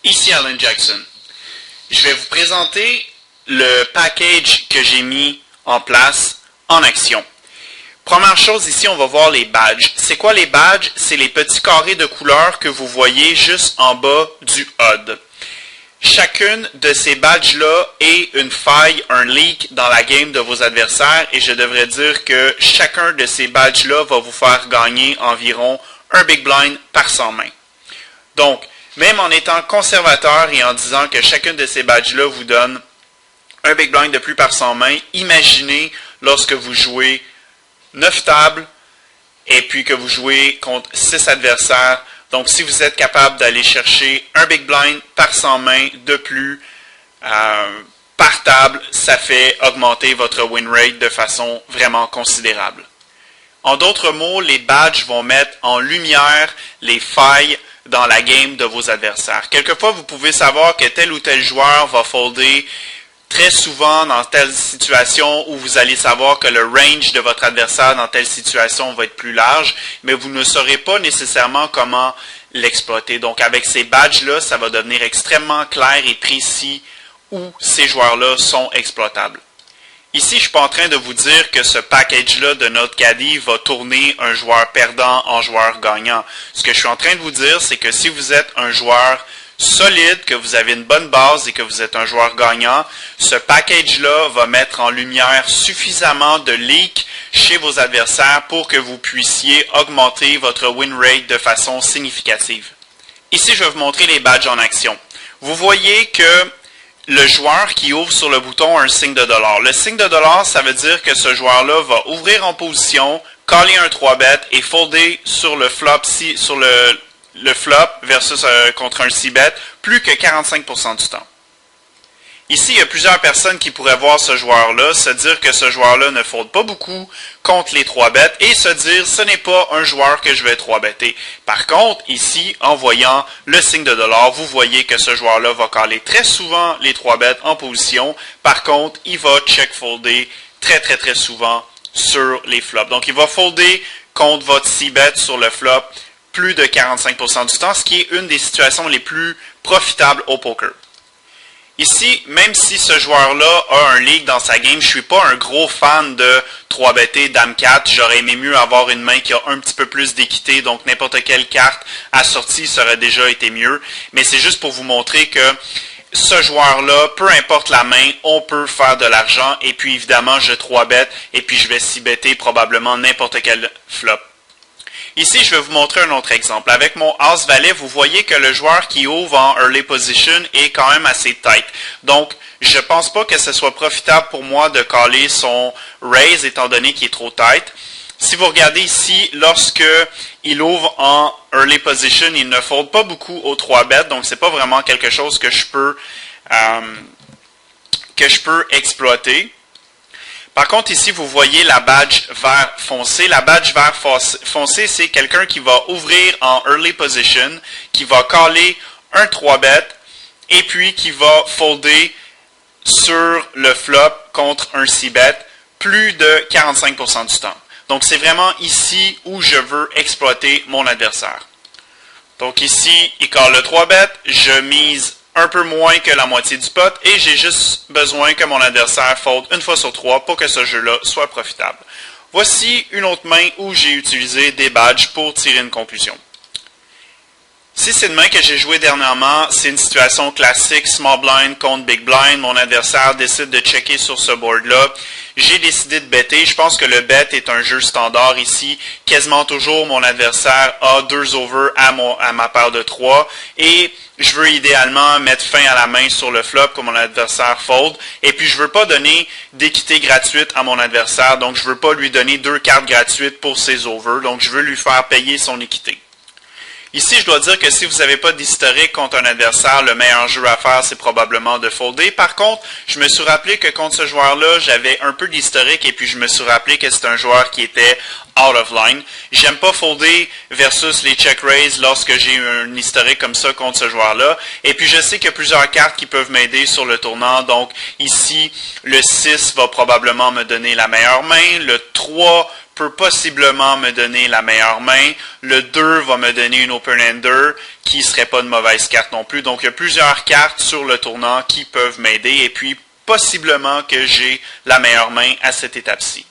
Ici Alan Jackson. Je vais vous présenter le package que j'ai mis en place en action. Première chose, ici, on va voir les badges. C'est quoi les badges? C'est les petits carrés de couleur que vous voyez juste en bas du HUD. Chacune de ces badges-là est une faille, un leak dans la game de vos adversaires et je devrais dire que chacun de ces badges-là va vous faire gagner environ un Big Blind par 100 mains. Donc, même en étant conservateur et en disant que chacune de ces badges-là vous donne un Big Blind de plus par 100 mains, imaginez lorsque vous jouez 9 tables et puis que vous jouez contre 6 adversaires. Donc, si vous êtes capable d'aller chercher un Big Blind par 100 mains de plus par table, ça fait augmenter votre win rate de façon vraiment considérable. En d'autres mots, les badges vont mettre en lumière les failles dans la game de vos adversaires. Quelquefois, vous pouvez savoir que tel ou tel joueur va folder très souvent dans telle situation où vous allez savoir que le range de votre adversaire dans telle situation va être plus large, mais vous ne saurez pas nécessairement comment l'exploiter. Donc avec ces badges-là, ça va devenir extrêmement clair et précis où ces joueurs-là sont exploitables. Ici, je ne suis pas en train de vous dire que ce package-là de notre caddie va tourner un joueur perdant en joueur gagnant. Ce que je suis en train de vous dire, c'est que si vous êtes un joueur solide, que vous avez une bonne base et que vous êtes un joueur gagnant, ce package-là va mettre en lumière suffisamment de leaks chez vos adversaires pour que vous puissiez augmenter votre win rate de façon significative. Ici, je vais vous montrer les badges en action. Vous voyez que le joueur qui ouvre sur le bouton a un signe de $. Le signe de $, ça veut dire que ce joueur-là va ouvrir en position, caller un 3-bet et folder sur le flop, sur le flop versus contre un 6-bet plus que 45% du temps. Ici, il y a plusieurs personnes qui pourraient voir ce joueur-là, se dire que ce joueur-là ne fold pas beaucoup contre les 3-bets et se dire ce n'est pas un joueur que je vais 3-better. Par contre, ici, en voyant le signe de $, vous voyez que ce joueur-là va caller très souvent les 3-bets en position. Par contre, il va check-folder très souvent sur les flops. Donc, il va folder contre votre 6-bet sur le flop plus de 45% du temps, ce qui est une des situations les plus profitables au poker. Ici, même si ce joueur-là a un leak dans sa game, je ne suis pas un gros fan de 3-better Dame 4. J'aurais aimé mieux avoir une main qui a un petit peu plus d'équité, donc n'importe quelle carte assortie serait déjà été mieux. Mais c'est juste pour vous montrer que ce joueur-là, peu importe la main, on peut faire de l'argent. Et puis évidemment, je 3-bet et puis je vais 6-better probablement n'importe quel flop. Ici, je vais vous montrer un autre exemple. Avec mon As-Valet, vous voyez que le joueur qui ouvre en early position est quand même assez tight. Donc, je ne pense pas que ce soit profitable pour moi de caller son raise étant donné qu'il est trop tight. Si vous regardez ici, lorsque il ouvre en early position, il ne fold pas beaucoup au 3-bet. Donc, ce n'est pas vraiment quelque chose que je peux exploiter. Par contre, ici, vous voyez la badge vert foncé. La badge vert foncé, c'est quelqu'un qui va ouvrir en early position, qui va caller un 3-bet et puis qui va folder sur le flop contre un 6-bet plus de 45% du temps. Donc, c'est vraiment ici où je veux exploiter mon adversaire. Donc, ici, il call le 3-bet, je mise un peu moins que la moitié du pot et j'ai juste besoin que mon adversaire fold une fois sur 3 pour que ce jeu-là soit profitable. Voici une autre main où j'ai utilisé des badges pour tirer une conclusion. Si c'est une main que j'ai jouée dernièrement, c'est une situation classique, small blind contre big blind. Mon adversaire décide de checker sur ce board-là. J'ai décidé de better. Je pense que le bet est un jeu standard ici. Quasiment toujours, mon adversaire a 2 over à ma paire de 3. Et je veux idéalement mettre fin à la main sur le flop que mon adversaire fold. Et puis, je ne veux pas donner d'équité gratuite à mon adversaire. Donc, je ne veux pas lui donner 2 cartes gratuites pour ses overs. Donc, je veux lui faire payer son équité. Ici, je dois dire que si vous n'avez pas d'historique contre un adversaire, le meilleur jeu à faire, c'est probablement de folder. Par contre, je me suis rappelé que contre ce joueur-là, j'avais un peu d'historique et puis je me suis rappelé que c'est un joueur qui était out of line. J'aime pas folder versus les check raise lorsque j'ai un historique comme ça contre ce joueur-là. Et puis, je sais qu'il y a plusieurs cartes qui peuvent m'aider sur le tournant. Donc, ici, le 6 va probablement me donner la meilleure main. Le 3 peut possiblement me donner la meilleure main. Le 2 va me donner une open-ender qui qui ne serait pas de mauvaise carte non plus. Donc, il y a plusieurs cartes sur le tournant qui peuvent m'aider et puis possiblement que j'ai la meilleure main à cette étape-ci.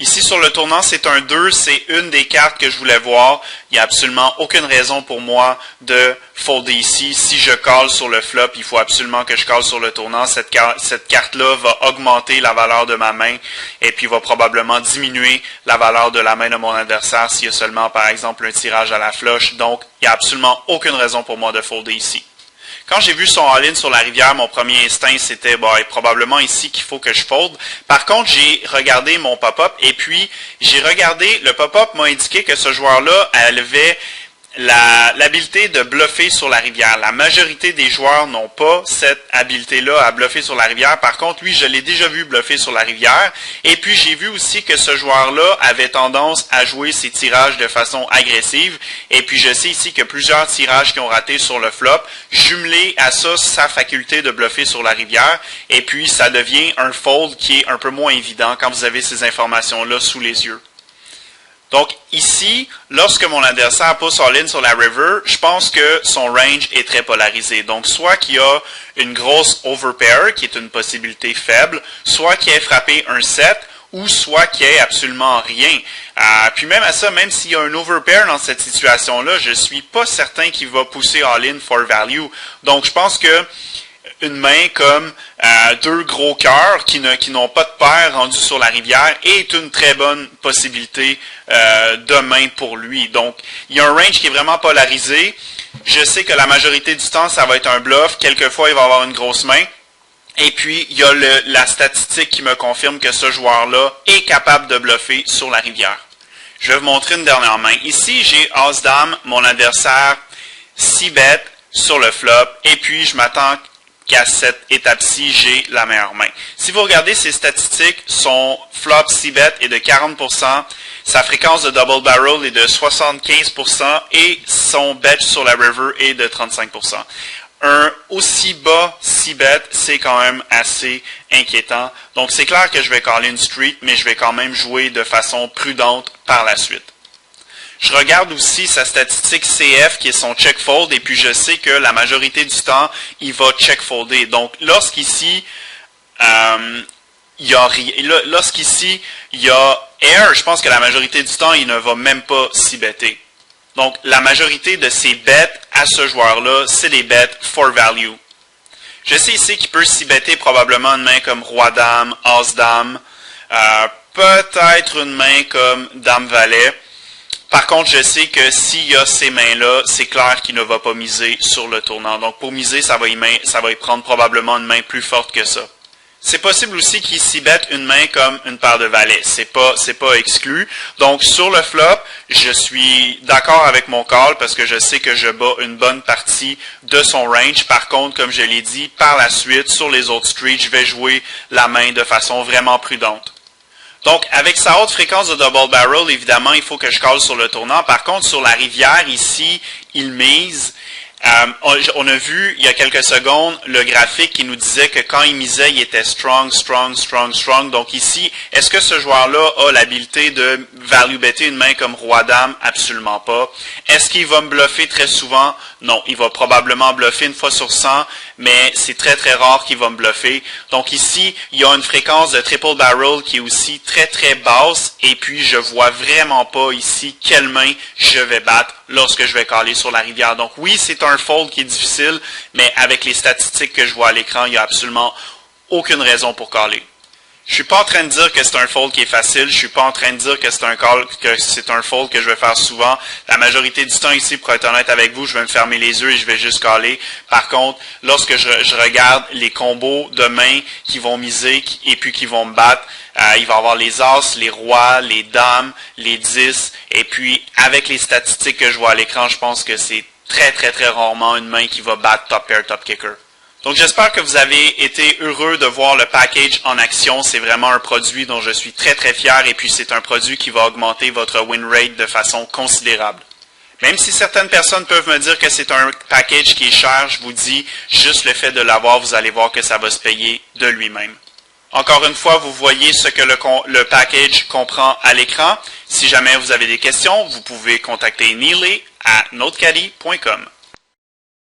Ici, sur le tournant, c'est un 2, c'est une des cartes que je voulais voir. Il n'y a absolument aucune raison pour moi de folder ici. Si je call sur le flop, il faut absolument que je call sur le tournant. Cette carte-là va augmenter la valeur de ma main et puis va probablement diminuer la valeur de la main de mon adversaire s'il y a seulement, par exemple, un tirage à la flush. Donc, il n'y a absolument aucune raison pour moi de folder ici. Quand j'ai vu son all-in sur la rivière, mon premier instinct, c'était probablement ici qu'il faut que je fold. Par contre, j'ai regardé mon pop-up et puis j'ai regardé, le pop-up m'a indiqué que ce joueur-là avait l'habilité de bluffer sur la rivière. La majorité des joueurs n'ont pas cette habilité-là à bluffer sur la rivière. Par contre, lui, je l'ai déjà vu bluffer sur la rivière. Et puis, j'ai vu aussi que ce joueur-là avait tendance à jouer ses tirages de façon agressive. Et puis, je sais ici que plusieurs tirages qui ont raté sur le flop, jumelé à ça, sa faculté de bluffer sur la rivière. Et puis, ça devient un fold qui est un peu moins évident quand vous avez ces informations-là sous les yeux. Donc ici, lorsque mon adversaire pousse all-in sur la river, je pense que son range est très polarisé. Donc soit qu'il y a une grosse overpair, qui est une possibilité faible, soit qu'il ait frappé un 7, ou soit qu'il n'y ait absolument rien. Puis même à ça, même s'il y a un overpair dans cette situation-là, je ne suis pas certain qu'il va pousser all-in for value. Donc je pense que une main comme deux gros cœurs qui n'ont pas de paire rendu sur la rivière est une très bonne possibilité de main pour lui. Donc, il y a un range qui est vraiment polarisé. Je sais que la majorité du temps, ça va être un bluff. Quelquefois, il va avoir une grosse main. Et puis, il y a la statistique qui me confirme que ce joueur-là est capable de bluffer sur la rivière. Je vais vous montrer une dernière main. Ici, j'ai As-Dame, mon adversaire 6-bet sur le flop. Et puis, je m'attends qu'à cette étape-ci, j'ai la meilleure main. Si vous regardez ses statistiques, son flop 6-bet est de 40%, sa fréquence de double barrel est de 75% et son bet sur la river est de 35%. Un aussi bas 6-bet, c'est quand même assez inquiétant. Donc, c'est clair que je vais caller une street, mais je vais quand même jouer de façon prudente par la suite. Je regarde aussi sa statistique CF qui est son check fold et puis je sais que la majorité du temps, il va check folder. Donc, lorsqu'ici, il y a air, je pense que la majorité du temps, il ne va même pas s'y better. Donc, la majorité de ses bets à ce joueur-là, c'est des bets for value. Je sais ici qu'il peut s'y better probablement une main comme Roi-Dame, As-Dame, peut-être une main comme Dame-Valet. Par contre, je sais que s'il y a ces mains-là, c'est clair qu'il ne va pas miser sur le tournant. Donc, pour miser, ça va y prendre probablement une main plus forte que ça. C'est possible aussi qu'il s'y bette une main comme une paire de valets. C'est pas exclu. Donc, sur le flop, je suis d'accord avec mon call parce que je sais que je bats une bonne partie de son range. Par contre, comme je l'ai dit, par la suite, sur les autres streets, je vais jouer la main de façon vraiment prudente. Donc, avec sa haute fréquence de double barrel, évidemment, il faut que je call sur le tournant. Par contre, sur la rivière, ici, il mise. On a vu, il y a quelques secondes, le graphique qui nous disait que quand il misait, il était strong, strong, strong, strong. Donc ici, est-ce que ce joueur-là a l'habilité de value better une main comme Roi-Dame? Absolument pas. Est-ce qu'il va me bluffer très souvent? Non, il va probablement bluffer une fois sur 100, mais c'est très très rare qu'il va me bluffer. Donc ici, il y a une fréquence de triple barrel qui est aussi très très basse, et puis je vois vraiment pas ici quelle main je vais battre lorsque je vais caller sur la rivière. Donc oui, c'est un fold qui est difficile, mais avec les statistiques que je vois à l'écran, il n'y a absolument aucune raison pour caller. Je suis pas en train de dire que c'est un fold qui est facile, je suis pas en train de dire que c'est un fold que je vais faire souvent. La majorité du temps ici, pour être honnête avec vous, je vais me fermer les yeux et je vais juste caller. Par contre, lorsque je regarde les combos de mains qui vont miser et puis qui vont me battre, il va y avoir les As, les Rois, les Dames, les 10, et puis avec les statistiques que je vois à l'écran, je pense que c'est très très très rarement une main qui va battre top pair, top kicker. Donc j'espère que vous avez été heureux de voir le package en action. C'est vraiment un produit dont je suis très très fier et puis c'est un produit qui va augmenter votre win rate de façon considérable. Même si certaines personnes peuvent me dire que c'est un package qui est cher, je vous dis, juste le fait de l'avoir, vous allez voir que ça va se payer de lui-même. Encore une fois, vous voyez ce que le package comprend à l'écran. Si jamais vous avez des questions, vous pouvez contacter Neely à notecaddy.com.